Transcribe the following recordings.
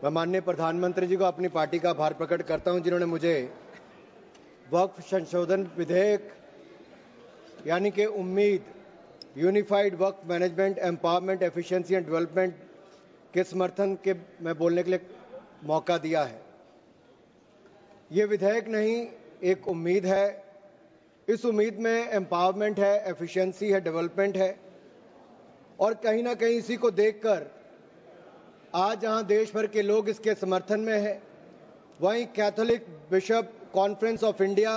मैं माननीय प्रधानमंत्री जी को अपनी पार्टी का आभार प्रकट करता हूं, जिन्होंने मुझे वक्फ संशोधन विधेयक यानी कि उम्मीद unified Waqf management empowerment efficiency and development के समर्थन के में बोलने के लिए मौका दिया है। ये विधेयक नहीं, एक उम्मीद है। इस उम्मीद में एम्पावरमेंट है, एफिशिएंसी है, डेवलपमेंट है और कहीं ना कहीं इसी को देखकर आज जहां देश भर के लोग इसके समर्थन में हैं, वहीं Catholic bishop conference of India,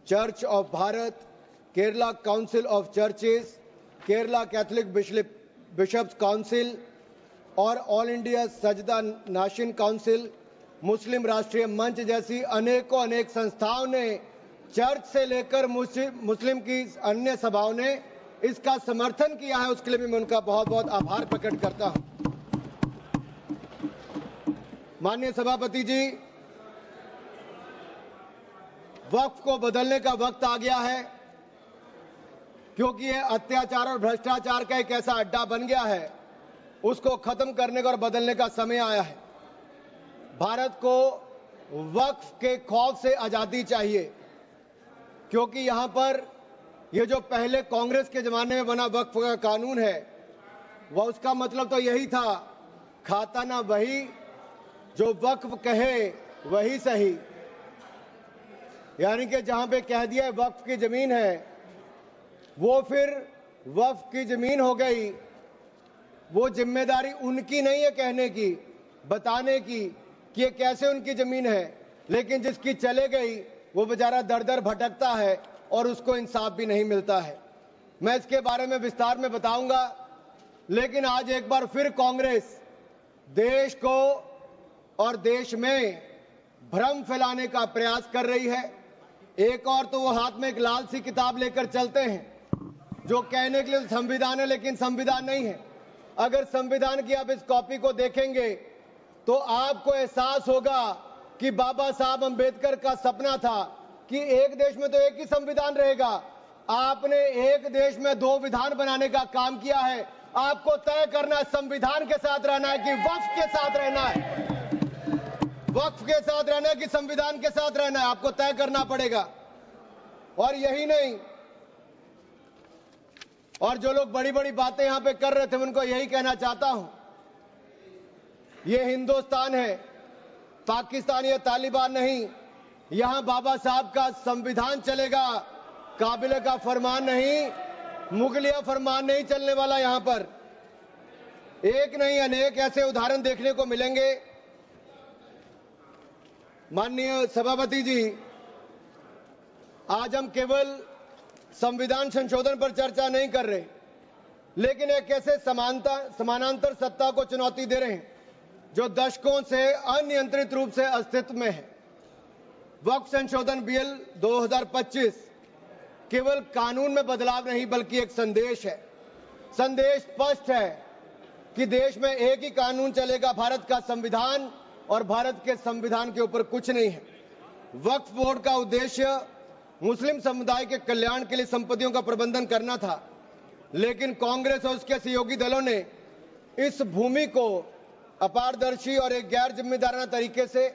church of Bharat, Kerala council of churches, Kerala Catholic bishops council और all India Sajjada Nashin council, मुस्लिम राष्ट्रीय मंच जैसी अनेक संस्थाओं ने, चर्च से लेकर मुस्लिम की अन्य सभाओं ने इसका समर्थन किया है। उसके लिए भी मैं उनका बहुत बहुत आभार प्रकट करता हूं। माननीय सभापति जी, वक्फ को बदलने का वक्त आ गया है, क्योंकि ये अत्याचार और भ्रष्टाचार का एक ऐसा अड्डा बन गया है। उसको खत्म करने का और बदलने का समय आया है। भारत को वक्फ के खौफ से आजादी चाहिए, क्योंकि यहां पर ये जो पहले कांग्रेस के जमाने में बना वक्फ का कानून है, वह उसका मतलब तो यही था, खाता ना वही जो वक्फ कहे वही सही। यानी कि जहां पे कह दिया वक्फ की जमीन है, वो फिर वक्फ की जमीन हो गई। वो जिम्मेदारी उनकी नहीं है कहने की, बताने की कि ये कैसे उनकी जमीन है, लेकिन जिसकी चले गई वो बेचारा दर दर भटकता है और उसको इंसाफ भी नहीं मिलता है। मैं इसके बारे में विस्तार में बताऊंगा, लेकिन आज एक बार फिर कांग्रेस देश को और देश में भ्रम फैलाने का प्रयास कर रही है। एक और तो वो हाथ में एक लाल सी किताब लेकर चलते हैं जो कहने के लिए संविधान है, लेकिन संविधान नहीं है। अगर संविधान की आप इस कॉपी को देखेंगे तो आपको एहसास होगा कि बाबा साहब अंबेडकर का सपना था कि एक देश में तो एक ही संविधान रहेगा। आपने एक देश में दो विधान बनाने का काम किया है। आपको तय करना है संविधान के साथ रहना है कि वक्फ के साथ रहना है, वक्फ के साथ रहना है कि संविधान के साथ रहना है, आपको तय करना पड़ेगा। और यही नहीं, और जो लोग बड़ी बड़ी बातें यहां पे कर रहे थे, उनको यही कहना चाहता हूं, ये हिंदुस्तान है, पाकिस्तान या तालिबान नहीं। यहां बाबा साहब का संविधान चलेगा, काबिले का फरमान नहीं, मुगलिया फरमान नहीं चलने वाला। यहां पर एक नहीं अनेक ऐसे उदाहरण देखने को मिलेंगे। माननीय सभापति जी, आज हम केवल संविधान संशोधन पर चर्चा नहीं कर रहे, लेकिन एक ऐसे समानांतर सत्ता को चुनौती दे रहे हैं जो दशकों से अनियंत्रित रूप से अस्तित्व में है। वक्फ संशोधन बिल 2025 केवल कानून में बदलाव नहीं, बल्कि एक संदेश है। संदेश स्पष्ट है कि देश में एक ही कानून चलेगा, भारत का संविधान, और भारत के संविधान के ऊपर कुछ नहीं है। वक्फ बोर्ड का उद्देश्य मुस्लिम समुदाय के कल्याण के लिए संपत्तियों का प्रबंधन करना था, लेकिन कांग्रेस और उसके सहयोगी दलों ने इस भूमि को अपारदर्शी और एक गैर जिम्मेदाराना तरीके से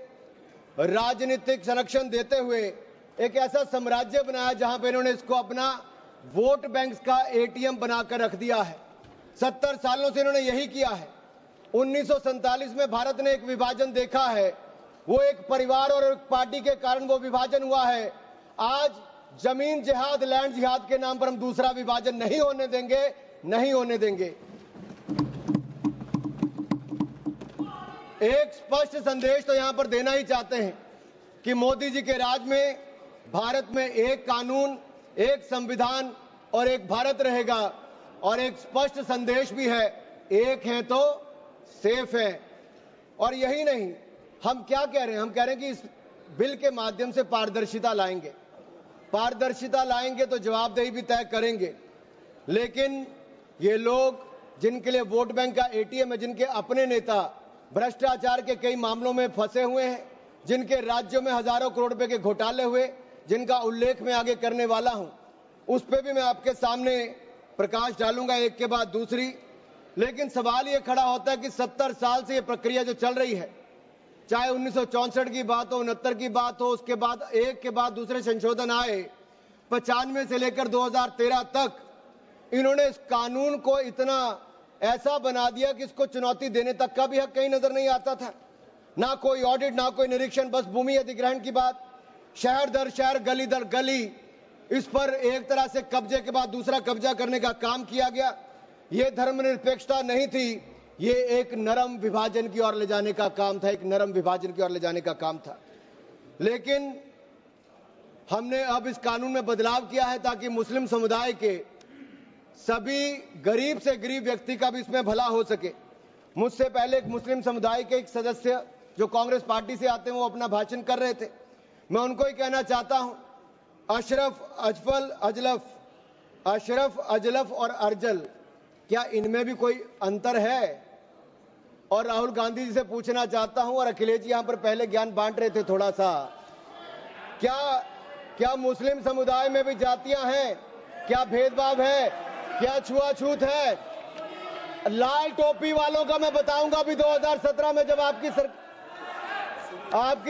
राजनीतिक संरक्षण देते हुए एक ऐसा साम्राज्य बनाया जहां पर इन्होंने इसको अपना वोट बैंक का एटीएम बनाकर रख दिया है। 70 सालों से इन्होंने यही किया है। 1947 में भारत ने एक विभाजन देखा है, वो एक परिवार और एक पार्टी के कारण वो विभाजन हुआ है। आज जमीन जिहाद, लैंड जिहाद के नाम पर हम दूसरा विभाजन नहीं होने देंगे, नहीं होने देंगे। एक स्पष्ट संदेश तो यहां पर देना ही चाहते हैं कि मोदी जी के राज में भारत में एक कानून, एक संविधान और एक भारत रहेगा। और एक स्पष्ट संदेश भी है, एक है तो सेफ है। और यही नहीं, हम क्या कह रहे हैं, हम कह रहे हैं कि इस बिल के माध्यम से पारदर्शिता लाएंगे। पारदर्शिता लाएंगे तो जवाबदेही भी तय करेंगे। लेकिन ये लोग जिनके लिए वोट बैंक का एटीएम है, जिनके अपने नेता भ्रष्टाचार के कई मामलों में फंसे हुए हैं, जिनके राज्यों में हजारों करोड़ रुपए के घोटाले हुए, जिनका उल्लेख मैं आगे करने वाला हूं, उस पर भी मैं आपके सामने प्रकाश डालूंगा एक के बाद दूसरी। लेकिन सवाल ये खड़ा होता है कि 70 साल से ये प्रक्रिया जो चल रही है, चाहे 1964 की बात हो, 69 की बात हो, उसके बाद एक के बाद दूसरे संशोधन आए, 95 से लेकर 2013 तक इन्होंने इस कानून को इतना ऐसा बना दिया कि इसको चुनौती देने तक का भी हक कहीं नजर नहीं आता था। ना कोई ऑडिट, ना कोई निरीक्षण, बस भूमि अधिग्रहण की बात, शहर दर शहर, गली दर गली, इस पर एक तरह से कब्जे के बाद दूसरा कब्जा करने का काम किया गया। ये धर्मनिरपेक्षता नहीं थी, ये एक नरम विभाजन की ओर ले जाने का काम था, एक नरम विभाजन की ओर ले जाने का काम था। लेकिन हमने अब इस कानून में बदलाव किया है ताकि मुस्लिम समुदाय के सभी गरीब से गरीब व्यक्ति का भी इसमें भला हो सके। मुझसे पहले एक मुस्लिम समुदाय के एक सदस्य जो कांग्रेस पार्टी से आते हैं, वो अपना भाषण कर रहे थे। मैं उनको ही कहना चाहता हूं, अशरफ, अजलफ और अर्जल, क्या इनमें भी कोई अंतर है? और राहुल गांधी जी से पूछना चाहता हूं, और अखिलेश जी यहां पर पहले ज्ञान बांट रहे थे थोड़ा सा, क्या मुस्लिम समुदाय में भी जातियां हैं? क्या भेदभाव है? क्या छुआछूत है? लाल टोपी वालों का मैं बताऊंगा, अभी 2017 में जब आपकी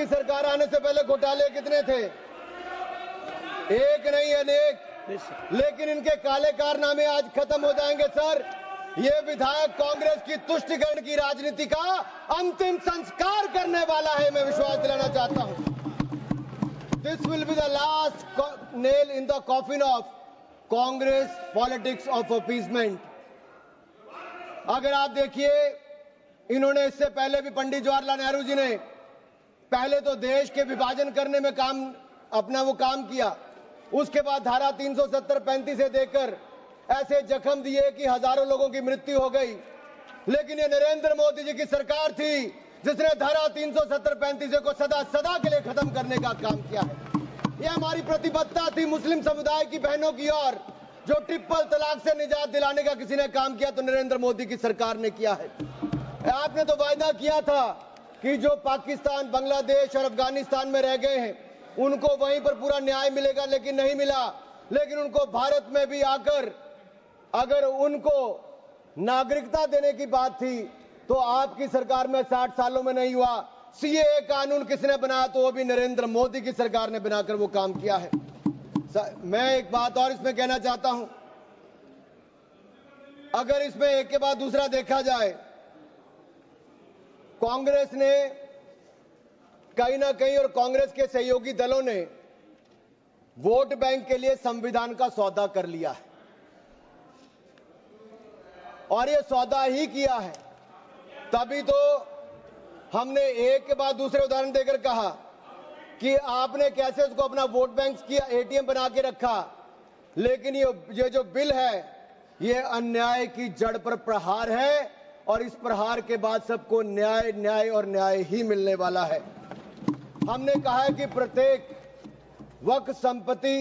सरकार आने से पहले घोटाले कितने थे? एक नहीं अनेक, लेकिन इनके काले कारनामे आज खत्म हो जाएंगे सर। ये विधायक कांग्रेस की तुष्टिकरण की राजनीति का अंतिम संस्कार करने वाला है, मैं विश्वास दिलाना चाहता हूं। This will be the last nail in the coffin of Congress politics of appeasement. अगर आप देखिए, इन्होंने इससे पहले भी पंडित जवाहरलाल नेहरू जी ने पहले तो देश के विभाजन करने में वो काम किया, उसके बाद धारा 370-35 से देकर ऐसे जख्म दिए कि हजारों लोगों की मृत्यु हो गई। लेकिन ये नरेंद्र मोदी जी की सरकार थी जिसने धारा 370-35 को सदा के लिए खत्म करने का काम किया है। यह हमारी प्रतिबद्धता थी मुस्लिम समुदाय की बहनों की ओर। जो ट्रिपल तलाक से निजात दिलाने का किसी ने काम किया तो नरेंद्र मोदी की सरकार ने किया है। आपने तो वायदा किया था कि जो पाकिस्तान, बांग्लादेश और अफगानिस्तान में रह गए हैं उनको वहीं पर पूरा न्याय मिलेगा, लेकिन नहीं मिला। लेकिन उनको भारत में भी आकर अगर उनको नागरिकता देने की बात थी तो आपकी सरकार में 60 सालों में नहीं हुआ। सीएए कानून किसने बनाया? तो वो भी नरेंद्र मोदी की सरकार ने बनाकर वो काम किया है। मैं एक बात और इसमें कहना चाहता हूं, अगर इसमें एक के बाद दूसरा देखा जाए, कांग्रेस ने कहीं ना कहीं और कांग्रेस के सहयोगी दलों ने वोट बैंक के लिए संविधान का सौदा कर लिया है, और ये सौदा ही किया है। तभी तो हमने एक के बाद दूसरे उदाहरण देकर कहा कि आपने कैसे उसको अपना वोट बैंक किया, एटीएम बना के रखा। लेकिन ये जो बिल है, ये अन्याय की जड़ पर प्रहार है, और इस प्रहार के बाद सबको न्याय, न्याय और न्याय ही मिलने वाला है। हमने कहा है कि प्रत्येक वक्फ संपत्ति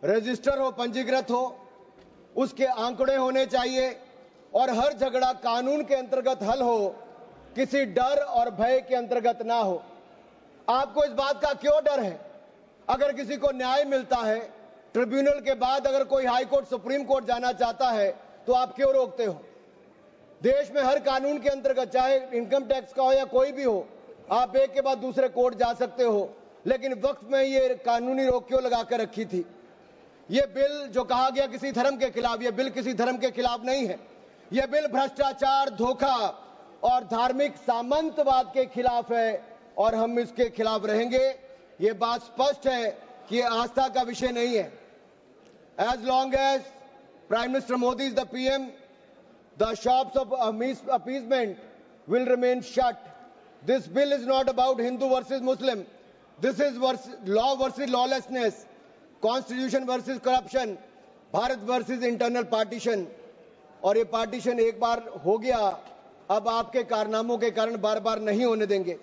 रजिस्टर हो, पंजीकृत हो, उसके आंकड़े होने चाहिए, और हर झगड़ा कानून के अंतर्गत हल हो, किसी डर और भय के अंतर्गत ना हो। आपको इस बात का क्यों डर है? अगर किसी को न्याय मिलता है, ट्रिब्यूनल के बाद अगर कोई हाई कोर्ट, सुप्रीम कोर्ट जाना चाहता है तो आप क्यों रोकते हो? देश में हर कानून के अंतर्गत, चाहे इनकम टैक्स का हो या कोई भी हो, आप एक के बाद दूसरे कोर्ट जा सकते हो। लेकिन वक्त में ये कानूनी रोक क्यों लगाकर रखी थी? ये बिल जो कहा गया किसी धर्म के खिलाफ, ये बिल किसी धर्म के खिलाफ नहीं है। यह बिल भ्रष्टाचार, धोखा और धार्मिक सामंतवाद के खिलाफ है, और हम इसके खिलाफ रहेंगे। ये बात स्पष्ट है कि आस्था का विषय नहीं है। As long as prime minister Modi is the PM, the shops of appeasement will remain shut. This bill is not about Hindu versus Muslim. This is law versus lawlessness, constitution versus corruption, Bharat versus internal partition. और ये partition एक बार हो गया, अब आपके कारनामों के कारण बार बार नहीं होने देंगे।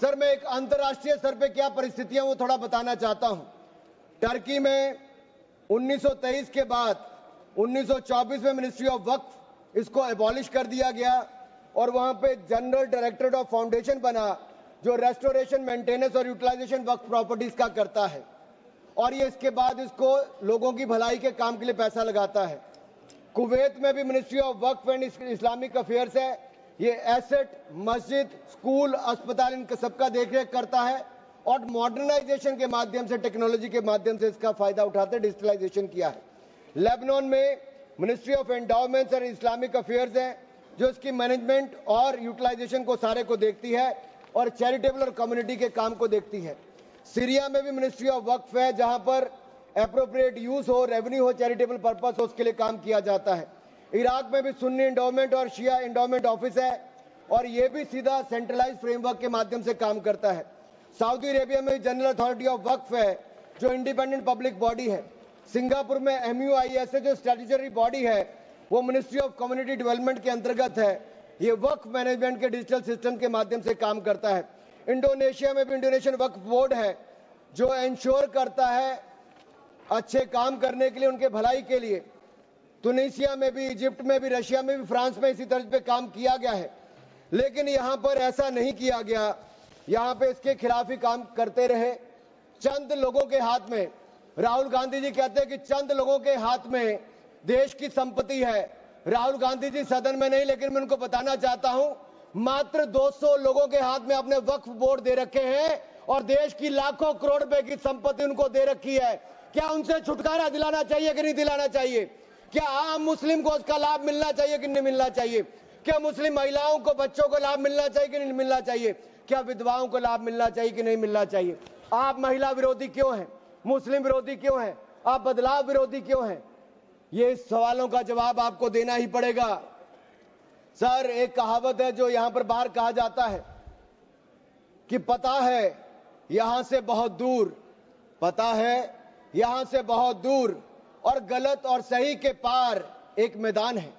सर, मैं एक अंतर्राष्ट्रीय स्तर पे क्या परिस्थितियां वो थोड़ा बताना चाहता हूं। टर्की में 1923 के बाद 1924 में मिनिस्ट्री ऑफ वक्फ इसको एबॉलिश कर दिया गया, और वहां पे जनरल डायरेक्टरेट ऑफ फाउंडेशन बना जो रेस्टोरेशन, मेंटेनेंस और यूटिलाइजेशन वक्फ प्रॉपर्टीज का करता है, और ये इसके बाद इसको लोगों की भलाई के काम के लिए पैसा लगाता है। कुवैत में भी ministry of Waqf and Islamic affairs है। ये एसेट, मस्जिद, स्कूल, अस्पताल, इन सबका देखरेख करता है और मॉडर्नाइजेशन के माध्यम से, टेक्नोलॉजी के माध्यम से इसका फायदा उठाते डिजिटलाइजेशन किया है। लेबनान में ministry of endowments and Islamic affairs है जो इसकी मैनेजमेंट और यूटिलाइजेशन को सारे को देखती है और चैरिटेबल और कम्युनिटी के काम को देखती है। सीरिया में भी मिनिस्ट्री ऑफ वक्फ है जहां पर एप्रोप्रिएट यूज हो, रेवेन्यू हो, चैरिटेबल पर्पस हो, उसके लिए काम किया जाता है। इराक में भी सुन्नी एंडोमेंट और शिया एंडोमेंट ऑफिस है और यह भी सीधा सेंट्रलाइज फ्रेमवर्क के माध्यम से काम करता है। सऊदी अरेबिया में जनरल अथॉरिटी ऑफ वक्फ है जो इंडिपेंडेंट पब्लिक बॉडी है। सिंगापुर में MUIS है जो स्टैट्यूटरी बॉडी है, वो मिनिस्ट्री ऑफ कम्युनिटी डेवलपमेंट के अंतर्गत है। ये वक्फ मैनेजमेंट के डिजिटल सिस्टम के माध्यम से काम करता है। इंडोनेशिया में भी इंडोनेशियन वक्फ बोर्ड है जो इंश्योर करता है अच्छे काम करने के लिए, उनके भलाई के लिए। तुनिसिया में भी, इजिप्ट में भी, रशिया में भी, फ्रांस में इसी तर्ज पे काम किया गया है। लेकिन यहां पर ऐसा नहीं किया गया, यहां पे इसके खिलाफ ही काम करते रहे। चंद लोगों के हाथ में, राहुल गांधी जी कहते हैं कि चंद लोगों के हाथ में देश की संपत्ति है। राहुल गांधी जी सदन में नहीं, लेकिन मैं उनको बताना चाहता हूं, मात्र 200 लोगों के हाथ में अपने वक्फ बोर्ड दे रखे हैं और देश की लाखों करोड़ रुपए की संपत्ति उनको दे रखी है। क्या उनसे छुटकारा दिलाना चाहिए कि नहीं दिलाना चाहिए? क्या आम मुस्लिम को उसका लाभ मिलना चाहिए कि नहीं मिलना चाहिए? क्या मुस्लिम महिलाओं को, बच्चों को लाभ मिलना चाहिए कि नहीं मिलना चाहिए? क्या विधवाओं को लाभ मिलना चाहिए कि नहीं मिलना चाहिए? आप महिला विरोधी क्यों हैं? मुस्लिम विरोधी क्यों हैं? आप बदलाव विरोधी क्यों हैं? ये सवालों का जवाब आपको देना ही पड़ेगा। सर, एक कहावत है जो यहां पर बाहर कहा जाता है कि पता है यहां से बहुत दूर, पता है यहां से बहुत दूर और गलत और सही के पार एक मैदान है।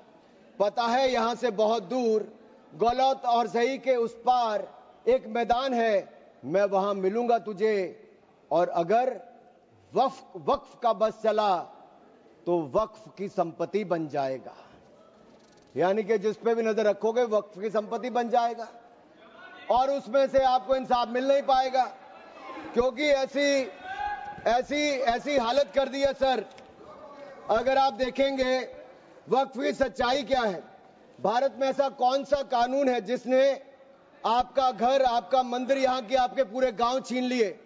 पता है यहां से बहुत दूर, गलत और सही के उस पार एक मैदान है। मैं वहां मिलूंगा तुझे और अगर वक्फ का बस चला तो वक्फ की संपत्ति बन जाएगा। यानी कि जिस पे भी नजर रखोगे वक्फ की संपत्ति बन जाएगा और उसमें से आपको इंसाफ मिल नहीं पाएगा, क्योंकि ऐसी हालत कर दी है। सर, अगर आप देखेंगे वक्फ की सच्चाई क्या है, भारत में ऐसा कौन सा कानून है जिसने आपका घर, आपका मंदिर, यहां के आपके पूरे गांव छीन लिए?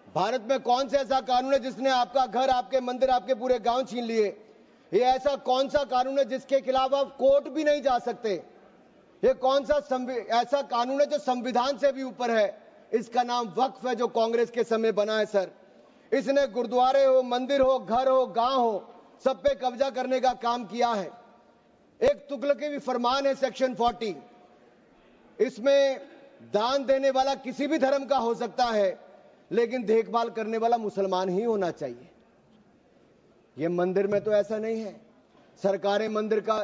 भारत में कौन सा ऐसा कानून है जिसने आपका घर, आपके मंदिर, आपके पूरे गांव छीन लिए? ये ऐसा कौन सा कानून है जिसके खिलाफ आप कोर्ट भी नहीं जा सकते? ये कौन सा ऐसा कानून है जो संविधान से भी ऊपर है? इसका नाम वक्फ है जो कांग्रेस के समय बना है। सर, इसने गुरुद्वारे हो, मंदिर हो, घर हो, गांव हो, सब पे कब्जा करने का काम किया है। एक तुगलकी भी फरमान है सेक्शन 40, इसमें दान देने वाला किसी भी धर्म का हो सकता है, लेकिन देखभाल करने वाला मुसलमान ही होना चाहिए। ये मंदिर में तो ऐसा नहीं है। सरकारें मंदिर का,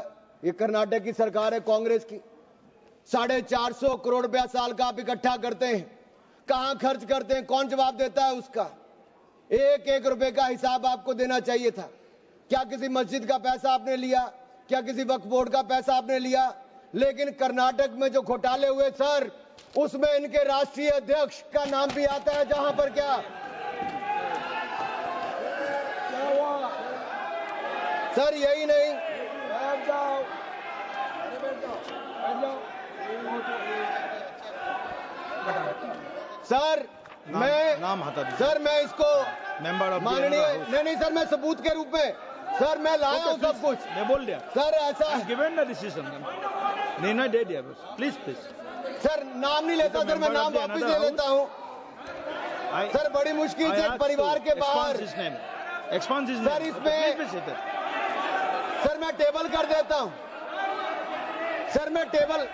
ये कर्नाटक की सरकार है कांग्रेस की, 450 करोड़ रुपया साल का आप इकट्ठा करते हैं, कहां खर्च करते हैं? कौन जवाब देता है उसका? एक एक रुपए का हिसाब आपको देना चाहिए था। क्या किसी मस्जिद का पैसा आपने लिया? क्या किसी वक्फ बोर्ड का पैसा आपने लिया? लेकिन कर्नाटक में जो घोटाले हुए सर, उसमें इनके राष्ट्रीय अध्यक्ष का नाम भी आता है। जहां पर क्या हुआ सर? यही नहीं, सर मैं इसको माननीय नहीं सर, मैं सबूत के रूप में सर मैं लाया हूं सब कुछ। मैं बोल दिया सर, ऐसा गिवन द डिसीजन निर्णय दे दिया बस। प्लीज सर, नाम नहीं लेता सर, मैं नाम वापस ले लेता हूं। सर, बड़ी मुश्किल से परिवार के बाहर सर इसमें सर मैं टेबल कर देता हूं। सर मैं टेबल